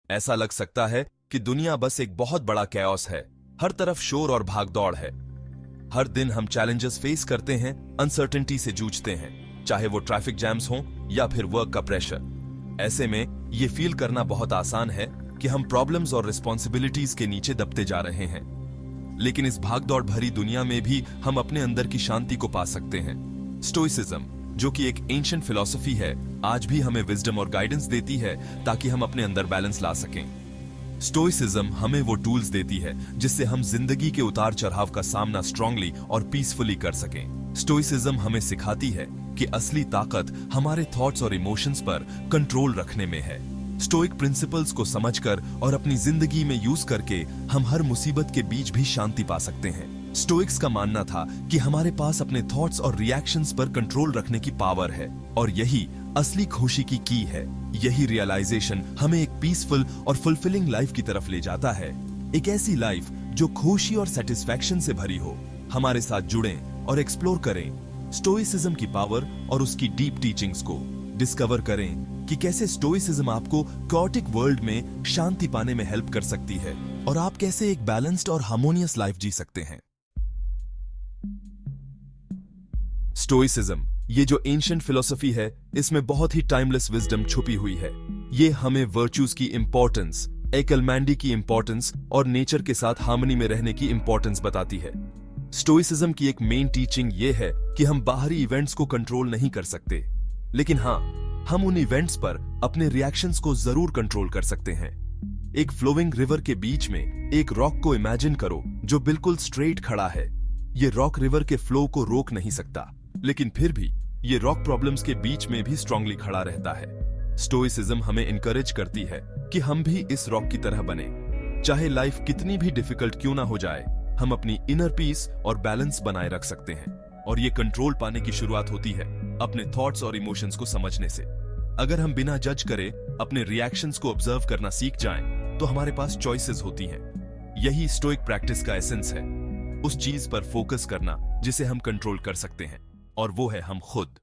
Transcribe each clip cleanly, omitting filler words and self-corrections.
ऐसा लग सकता है कि दुनिया बस एक बहुत बड़ा कैओस है। हर तरफ शोर और भागदौड़ है। हर दिन हम चैलेंजेस फेस करते हैं, अनसर्टेनिटी से जूझते हैं, चाहे वो ट्रैफिक जैम्स हों या फिर वर्क का प्रेशर। ऐसे में ये फील करना बहुत आसान है कि हम प्रॉब्लम्स और रिस्पॉन्सिबिलिटीज के नीचे दबते जा रहे हैं। लेकिन इस भागदौड़ भरी दुनिया में भी हम अपने अंदर की शांति को पा सकते हैं। स्टोइसिज्म, जो कि एक एंशिएंट फिलॉसफी है, आज भी हमें विजडम और गाइडेंस देती है ताकि हम अपने अंदर बैलेंस ला सकें। स्टोइसिज्म हमें वो टूल्स देती है जिससे हम जिंदगी के उतार चढ़ाव का सामना स्ट्रांगली और पीसफुली कर सकें। स्टोइसिज्म हमें सिखाती है कि असली ताकत हमारे थॉट्स और इमोशंस पर कंट्रोल रखने में है। स्टोइक प्रिंसिपल्स को समझकर और अपनी जिंदगी में यूज करके हम हर मुसीबत के बीच भी शांति पा सकते हैं। स्टोइक्स का मानना था कि हमारे पास अपने थॉट्स और रिएक्शंस पर कंट्रोल रखने की पावर है और यही असली खुशी की की है। यही रियलाइजेशन हमें एक पीसफुल और फुलफिलिंग लाइफ की तरफ ले जाता है। एक ऐसी लाइफ जो खुशी और सेटिस्फैक्शन से भरी हो। हमारे साथ जुड़ें और एक्सप्लोर करें स्टोइसिज्म की पावर और उसकी डीप टीचिंग्स को। डिस्कवर करें कि कैसे स्टोइसिज्म आपको कॉटिक वर्ल्ड में शांति पाने में हेल्प कर सकती है और आप कैसे एक बैलेंस्ड और हार्मोनियस लाइफ जी सकते हैं। स्टोइसिज्म, ये जो एंशिएंट फिलॉसफी है, इसमें बहुत ही टाइमलेस विजडम छुपी हुई है। ये हमें वर्च्यूज की इंपॉर्टेंस, एकलमैंडी की इंपॉर्टेंस और नेचर के साथ हार्मनी में रहने की इंपॉर्टेंस बताती है। स्टोइसिज्म की एक मेन टीचिंग ये है कि हम बाहरी इवेंट्स को कंट्रोल नहीं कर सकते, लेकिन हाँ, हम उन इवेंट्स पर अपने रिएक्शंस को जरूर कंट्रोल कर सकते हैं। एक फ्लोइंग रिवर के बीच में एक रॉक को इमेजिन करो जो बिल्कुल स्ट्रेट खड़ा है। ये रॉक रिवर के फ्लो को रोक नहीं सकता, लेकिन फिर भी ये रॉक प्रॉब्लम्स के बीच में भी स्ट्रांगली खड़ा रहता है। स्टोइसिज्म हमें इनकरेज करती है कि हम भी इस रॉक की तरह बने। चाहे लाइफ कितनी भी डिफिकल्ट क्यों ना हो जाए, हम अपनी इनर पीस और बैलेंस बनाए रख सकते हैं। और ये कंट्रोल पाने की शुरुआत होती है अपने थॉट्स और इमोशंस को समझने से। अगर हम बिना जज करे अपने रिएक्शंस को ऑब्जर्व करना सीख जाएं, तो हमारे पास चॉइसेस होती हैं। यही स्टोइक प्रैक्टिस का एसेंस है, उस चीज पर फोकस करना जिसे हम कंट्रोल कर सकते हैं, और वो है हम खुद।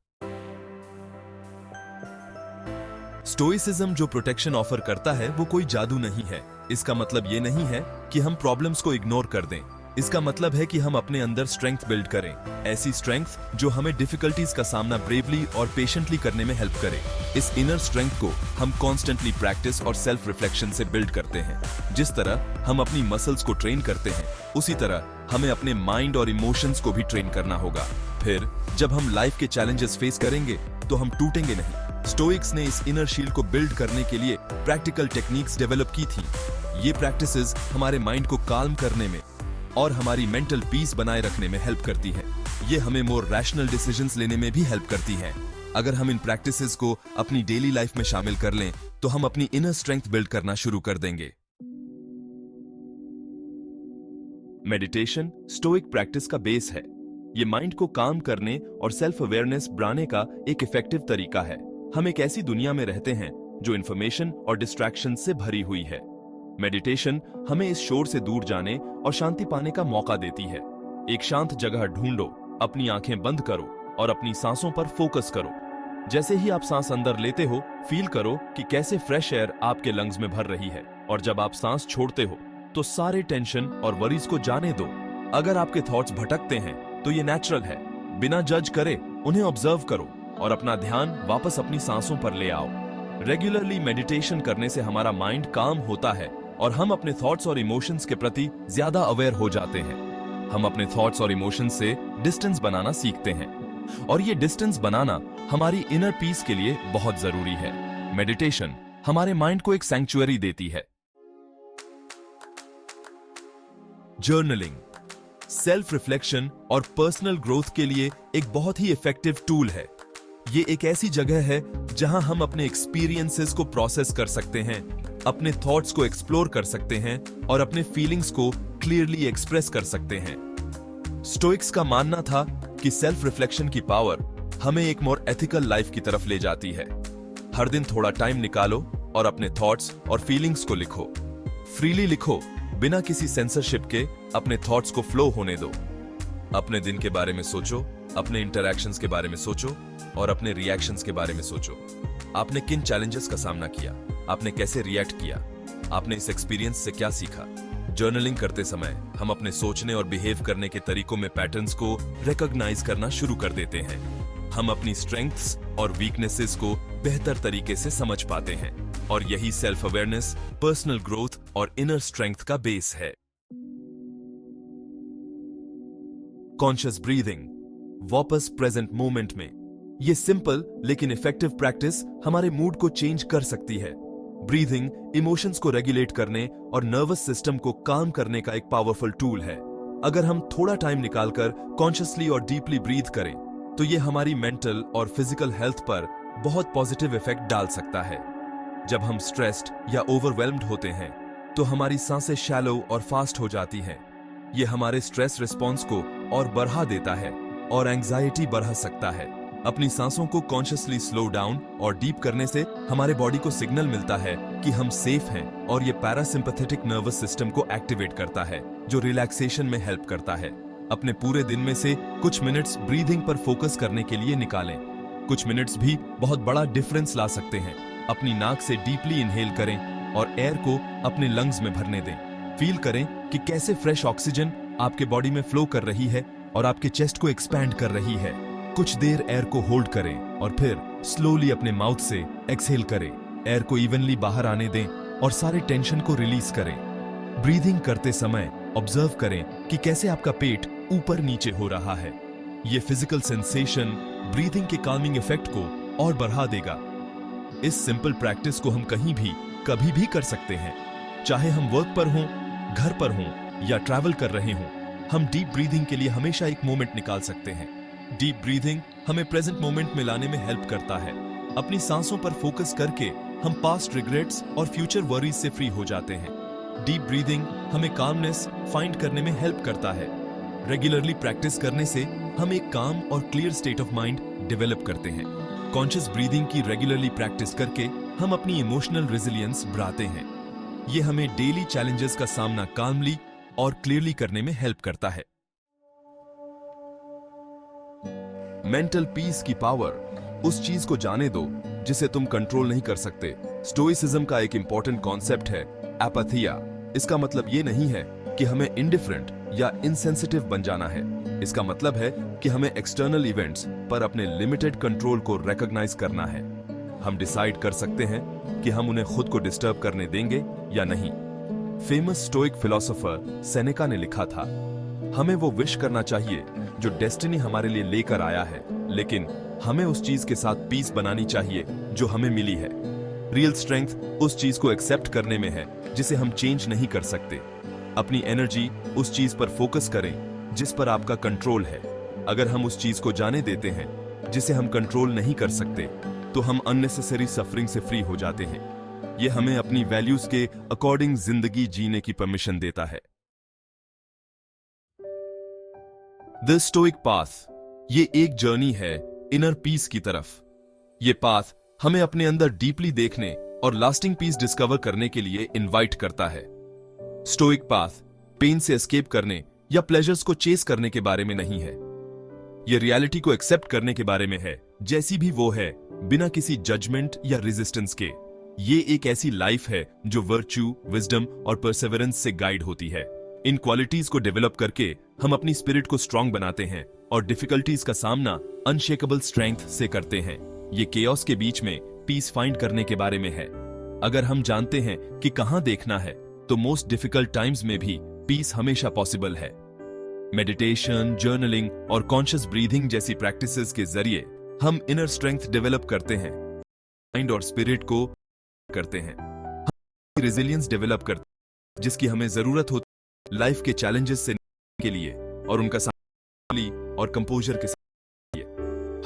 स्टोइसिज्म जो प्रोटेक्शन ऑफर करता है वो कोई जादू नहीं है। इसका मतलब ये नहीं है कि हम प्रॉब्लम्स को इग्नोर कर दें। इसका मतलब है कि हम अपने अंदर स्ट्रेंथ बिल्ड करें, ऐसी स्ट्रेंथ जो हमें डिफिकल्टीज का सामना ब्रेवली और पेशेंटली करने में हेल्प करे। इस इनर स्ट्रेंथ को हम कॉन्स्टेंटली प्रैक्टिस और सेल्फ रिफ्लेक्शन से बिल्ड करते हैं। जिस तरह हम अपनी मसल्स को ट्रेन करते हैं, उसी तरह हमें अपने माइंड और इमोशंस को भी ट्रेन करना होगा। फिर जब हम लाइफ के चैलेंजेस फेस करेंगे तो हम टूटेंगे नहीं। स्टोइक्स ने इस इनर शील्ड को बिल्ड करने के लिए प्रैक्टिकल टेक्निक्स डेवलप की थी। ये प्रैक्टिसेस हमारे माइंड को काल्म करने में और हमारी मेंटल पीस बनाए रखने में हेल्प करती है। ये हमें मोर रैशनल डिसीजंस लेने में भी हेल्प करती है। अगर हम इन प्रैक्टिसेस को अपनी डेली लाइफ में शामिल कर लें, तो हम अपनी इनर स्ट्रेंथ बिल्ड करना शुरू कर देंगे। मेडिटेशन स्टोइक प्रैक्टिस का बेस है। ये माइंड को काम करने और सेल्फ अवेयरनेस बढ़ाने का एक इफेक्टिव तरीका है। हम एक ऐसी दुनिया में रहते हैं जो इंफॉर्मेशन और डिस्ट्रैक्शन से भरी हुई है। मेडिटेशन हमें इस शोर से दूर जाने और शांति पाने का मौका देती है। एक शांत जगह ढूंढो, अपनी आंखें बंद करो और अपनी सांसों पर फोकस करो। जैसे ही आप सांस अंदर लेते हो, फील करो कि कैसे फ्रेश एयर आपके लंग्स में भर रही है, और जब आप सांस छोड़ते हो तो सारे टेंशन और वरीज को जाने दो। अगर आपके थॉट्स भटकते हैं तो ये नेचुरल है। बिना जज करे उन्हें ऑब्जर्व करो और अपना ध्यान वापस अपनी सांसों पर ले आओ। रेगुलरली मेडिटेशन करने से हमारा माइंड काम होता है और हम अपने थॉट्स और इमोशंस के प्रति ज्यादा अवेयर हो जाते हैं। हम अपने थॉट्स और इमोशंस से डिस्टेंस बनाना सीखते हैं, और ये डिस्टेंस बनाना हमारी इनर पीस के लिए बहुत जरूरी है। मेडिटेशन हमारे माइंड को एक सैंक्चुअरी देती है। जर्नलिंग सेल्फ रिफ्लेक्शन और पर्सनल ग्रोथ के लिए एक बहुत ही इफेक्टिव टूल है। ये एक ऐसी जगह है जहां हम अपने एक्सपीरियंसेस को प्रोसेस कर सकते हैं, अपने थॉट्स को एक्सप्लोर कर सकते हैं और अपने फीलिंग्स को क्लियरली एक्सप्रेस कर सकते हैं। स्टोइक्स का मानना था कि सेल्फ रिफ्लेक्शन की पावर हमें एक मोर एथिकल लाइफ की तरफ ले जाती है। हर दिन थोड़ा टाइम निकालो और अपने थॉट्स और फीलिंग्स को लिखो। फ्रीली लिखो, बिना किसी सेंसरशिप के अपने थॉट्स को फ्लो होने दो। अपने दिन के बारे में सोचो, अपने इंटरैक्शंस के बारे में सोचो और अपने रिएक्शंस के बारे में सोचो। आपने किन चैलेंजेस का सामना किया, आपने कैसे रिएक्ट किया, आपने इस एक्सपीरियंस से क्या सीखा? जर्नलिंग करते समय हम अपने सोचने और बिहेव करने के तरीकों में पैटर्न्स को रिकॉग्नाइज करना शुरू कर देते हैं। हम अपनी स्ट्रेंथ्स और वीकनेसेस को बेहतर तरीके से समझ पाते हैं और यही सेल्फ अवेयरनेस, पर्सनल ग्रोथ और इनर स्ट्रेंथ का बेस है। कॉन्शियस ब्रीदिंग, वापस प्रेजेंट मोमेंट में। ये सिंपल लेकिन इफेक्टिव प्रैक्टिस हमारे मूड को चेंज कर सकती है। ब्रीदिंग इमोशंस को रेगुलेट करने और नर्वस सिस्टम को काम करने का एक पावरफुल टूल है। अगर हम थोड़ा टाइम निकालकर कॉन्शियसली और डीपली ब्रीथ करें तो ये हमारी मेंटल और फिजिकल हेल्थ पर बहुत पॉजिटिव इफेक्ट डाल सकता है। जब हम स्ट्रेस्ड या ओवरवेल्म्ड होते हैं तो हमारी सांसें शैलो और फास्ट हो जाती हैं। ये हमारे स्ट्रेस रिस्पॉन्स को और बढ़ा देता है और एंजाइटी बढ़ा सकता है। अपनी सांसों को कॉन्शियसली स्लो डाउन और डीप करने से हमारे बॉडी को सिग्नल मिलता है कि हम सेफ हैं और ये पैरासिम्पैथेटिक नर्वस सिस्टम को एक्टिवेट करता है जो रिलैक्सेशन में हेल्प करता है। अपने पूरे दिन में से कुछ मिनट्स ब्रीदिंग पर फोकस करने के लिए निकालें। कुछ मिनट्स भी बहुत बड़ा डिफरेंस ला सकते हैं। अपनी नाक से डीपली इनहेल करें और एयर को अपने लंग्स में भरने दें। फील करें कि कैसे फ्रेश ऑक्सीजन आपके बॉडी में फ्लो कर रही है और आपके चेस्ट को एक्सपैंड कर रही है। कुछ देर एयर को होल्ड करें और फिर स्लोली अपने माउथ से एक्सहेल करें। एयर को इवनली बाहर आने दें और सारे टेंशन को रिलीज करें। ब्रीदिंग करते समय ऑब्जर्व करें कि कैसे आपका पेट ऊपर नीचे हो रहा है। ये फिजिकल सेंसेशन ब्रीदिंग के काल्मिंग इफेक्ट को और बढ़ा देगा। इस सिंपल प्रैक्टिस को हम कहीं भी कभी भी कर सकते हैं, चाहे हम वर्क पर हों, घर पर हों या ट्रैवल कर रहे हों। हम डीप ब्रीदिंग के लिए हमेशा एक मोमेंट निकाल सकते हैं। डीप ब्रीदिंग हमें प्रेजेंट मोमेंट में लाने में हेल्प करता है। अपनी सांसों पर फोकस करके हम पास्ट रिग्रेट्स और फ्यूचर वरीज से फ्री हो जाते हैं। डीप ब्रीदिंग हमें कामनेस फाइंड करने में हेल्प करता है। रेगुलरली प्रैक्टिस करने से हम एक काम और clear state of mind develop करते हैं। कॉन्शियस ब्रीदिंग की रेगुलरली प्रैक्टिस करके हम अपनी इमोशनल रेजिलियंस बढ़ाते हैं। ये हमें डेली चैलेंजेस का सामना कामली और क्लियरली करने में हेल्प करता है। मेंटल पीस की पावर, उस चीज को जाने दो जिसे तुम कंट्रोल नहीं कर सकते। स्टोइसिज्म का एक इंपॉर्टेंट कॉन्सेप्ट है एपैथिया। इसका मतलब ये नहीं है कि हमें इंडिफरेंट या इनसेंसिटिव बन जाना है। इसका मतलब है कि हमें एक्सटर्नल इवेंट्स पर अपने लिमिटेड कंट्रोल को रिकॉग्नाइज करना है। हम डिसाइड कर सकते हैं कि हम उन्हें खुद को डिस्टर्ब करने देंगे या नहीं। फेमस स्टोइक फिलोसोफर सेनेका ने लिखा था, हमें वो विश करना चाहिए जो डेस्टिनी हमारे लिए लेकर आया है, लेकिन हमें उस चीज के साथ पीस बनानी चाहिए जो हमें मिली है। रियल स्ट्रेंथ उस चीज को एक्सेप्ट करने में है जिसे हम चेंज नहीं कर सकते। अपनी एनर्जी उस चीज पर फोकस करें जिस पर आपका कंट्रोल है। अगर हम उस चीज को जाने देते हैं जिसे हम कंट्रोल नहीं कर सकते, तो हम अननेसेसरी सफरिंग से फ्री हो जाते हैं। यह हमें अपनी वैल्यूज के अकॉर्डिंग जिंदगी जीने की परमिशन देता है। द स्टोइक पाथ, ये एक जर्नी है इनर पीस की तरफ। ये पाथ हमें अपने अंदर डीपली देखने और लास्टिंग पीस डिस्कवर करने के लिए इनवाइट करता है। स्टोइक पाथ पेन से एस्केप करने या प्लेजर्स को चेस करने के बारे में नहीं है। यह रियलिटी को एक्सेप्ट करने के बारे में है, जैसी भी वो है, बिना किसी जजमेंट या रेजिस्टेंस के। ये एक ऐसी लाइफ है जो वर्च्यू, विजडम और परसेवरेंस से गाइड होती है। इन क्वालिटीज को डेवलप करके हम अपनी स्पिरिट को स्ट्रांग बनाते हैं और डिफिकल्टीज का सामना अनशेकेबल स्ट्रेंथ से करते हैं। ये केओस के बीच में पीस फाइंड करने के बारे में है। अगर हम जानते हैं कि कहां देखना है, तो मोस्ट डिफिकल्ट टाइम्स में भी पीस हमेशा पॉसिबल है। मेडिटेशन, जर्नलिंग और कॉन्शियस ब्रीदिंग जैसी प्रैक्टिसेस के जरिए हम इनर स्ट्रेंथ डेवलप करते हैं, माइंड और स्पिरिट को करते हैं। हम रेजिलियंस डेवलप करते हैं जिसकी हमें जरूरत होती है लाइफ के चैलेंजेस से निपटने के लिए और उनका सामना और कंपोजर के साथ लिए।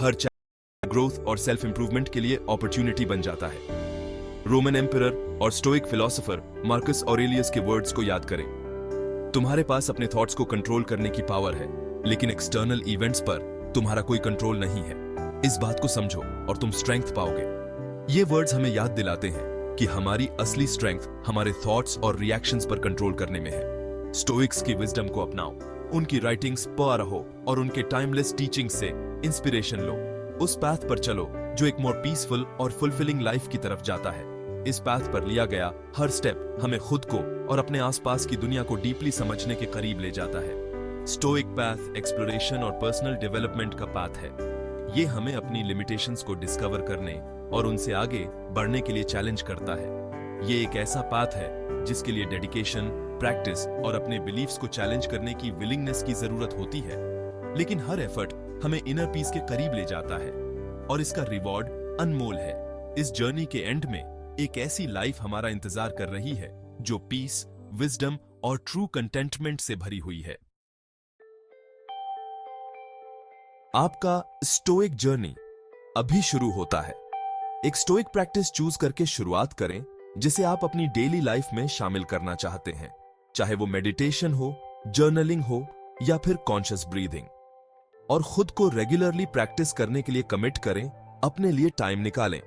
हर चैलेंज ग्रोथ और सेल्फ इंप्रूवमेंट के लिए अपॉर्चुनिटी बन जाता है। रोमन एम्परर और स्टोइक फिलोसोफर मार्कस ऑरेलियस के वर्ड्स को याद करें, तुम्हारे पास अपने थॉट्स को कंट्रोल करने की पावर है, लेकिन एक्सटर्नल इवेंट्स पर तुम्हारा कोई कंट्रोल नहीं है। इस बात को समझो और तुम स्ट्रेंथ पाओगे। ये वर्ड्स हमें याद दिलाते हैं कि हमारी असली स्ट्रेंथ हमारे थॉट्स और रिएक्शंस पर कंट्रोल करने में है। स्टोइक्स की विजडम को अपनाओ, उनकी राइटिंग्स पढ़ रहो और उनके टाइमलेस टीचिंग से इंस्पिरेशन लो। उस पाथ पर चलो जो एक मोर पीसफुल और फुलफिलिंग लाइफ की तरफ जाता है। इस पाथ पर लिया गया हर स्टेप हमें खुद को और अपने आसपास की दुनिया को डीपली समझने के करीब ले जाता है। स्टोइक पाथ एक्सप्लोरेशन और पर्सनल डेवलपमेंट का पाथ है। ये हमें अपनी लिमिटेशंस को डिस्कवर करने और उनसे आगे बढ़ने के लिए चैलेंज करता है। ये एक ऐसा पाथ है जिसके लिए डेडिकेशन, प्रैक्टिस और अपने बिलीफ्स को चैलेंज करने की विलिंगनेस की जरूरत होती है। लेकिन हर एफर्ट हमें इनर पीस के करीब ले जाता है और इसका रिवॉर्ड अनमोल है। इस जर्नी के एंड में एक ऐसी लाइफ हमारा इंतजार कर रही है जो पीस, विजडम और ट्रू कंटेंटमेंट से भरी हुई है। आपका स्टोइक जर्नी अभी शुरू होता है। एक स्टोइक प्रैक्टिस चूज करके शुरुआत करें जिसे आप अपनी डेली लाइफ में शामिल करना चाहते हैं, चाहे वो मेडिटेशन हो, जर्नलिंग हो या फिर कॉन्शियस ब्रीदिंग। और खुद को रेगुलरली प्रैक्टिस करने के लिए कमिट करें, अपने लिए टाइम निकालें।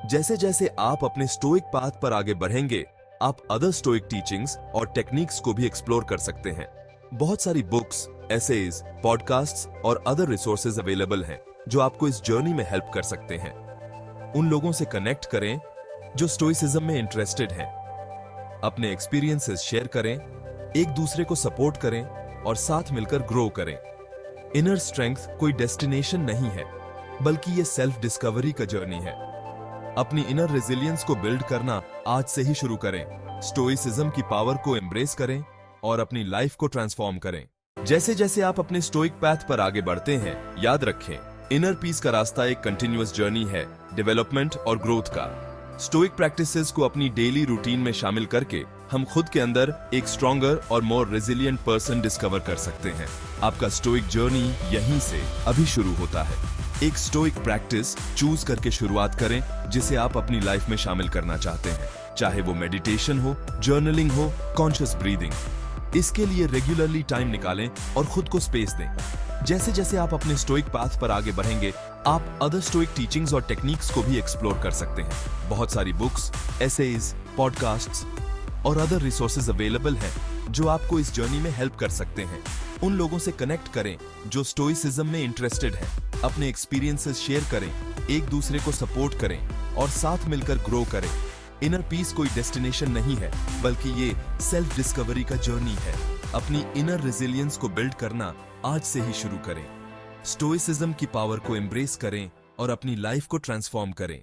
जैसे जैसे आप अपने स्टोइक पाथ पर आगे बढ़ेंगे, आप अदर स्टोइक टीचिंग्स और टेक्निक्स को भी एक्सप्लोर कर सकते हैं। बहुत सारी बुक्स, एसेज, पॉडकास्ट्स और अदर रिसोर्सेज अवेलेबल हैं जो आपको इस जर्नी में हेल्प कर सकते हैं। उन लोगों से कनेक्ट करें जो स्टोइसिज्म में इंटरेस्टेड हैं। अपने एक्सपीरियंसेस शेयर करें, एक दूसरे को सपोर्ट करें और साथ मिलकर ग्रो करें। इनर स्ट्रेंथ कोई डेस्टिनेशन नहीं है, बल्कि ये सेल्फ डिस्कवरी का जर्नी है। अपनी इनर रेजिलियंस को बिल्ड करना आज से ही शुरू करें। स्टोइसिज्म की पावर को एम्ब्रेस करें और अपनी लाइफ को ट्रांसफॉर्म करें। जैसे जैसे आप अपने स्टोइक पाथ पर आगे बढ़ते हैं, याद रखें, इनर पीस का रास्ता एक कंटिन्यूअस जर्नी है, डेवलपमेंट और ग्रोथ का। स्टोइक प्रैक्टिसेस को अपनी डेली रूटीन में शामिल करके हम खुद के अंदर एक स्ट्रॉन्गर और मोर रेजिलिएंट पर्सन डिस्कवर कर सकते हैं। आपका स्टोइक जर्नी यहीं से अभी शुरू होता है। एक स्टोइक प्रैक्टिस चूज करके शुरुआत करें जिसे आप अपनी लाइफ में शामिल करना चाहते हैं, चाहे वो मेडिटेशन हो, जर्नलिंग हो, कॉन्शियस ब्रीदिंग। इसके लिए रेगुलरली टाइम निकालें और खुद को स्पेस दें। जैसे जैसे आप अपने स्टोइक पाथ पर आगे बढ़ेंगे, आप अदर स्टोइक टीचिंग्स और टेक्निक्स को भी एक्सप्लोर कर सकते हैं। बहुत सारी बुक्स, एसेज, पॉडकास्ट्स और अदर रिसोर्सेज अवेलेबल हैं जो आपको इस जर्नी में हेल्प कर सकते हैं। उन लोगों से कनेक्ट करें जो स्टोइसिज्म में इंटरेस्टेड हैं। अपने एक्सपीरियंसेस शेयर करें, एक दूसरे को सपोर्ट करें और साथ मिलकर ग्रो करें। इनर पीस कोई डेस्टिनेशन नहीं है, बल्कि ये सेल्फ डिस्कवरी का जर्नी है। अपनी इनर रेजिलियंस को बिल्ड करना आज से ही शुरू करें। स्टोइसिज्म की पावर को एम्ब्रेस करें और अपनी लाइफ को ट्रांसफॉर्म करें।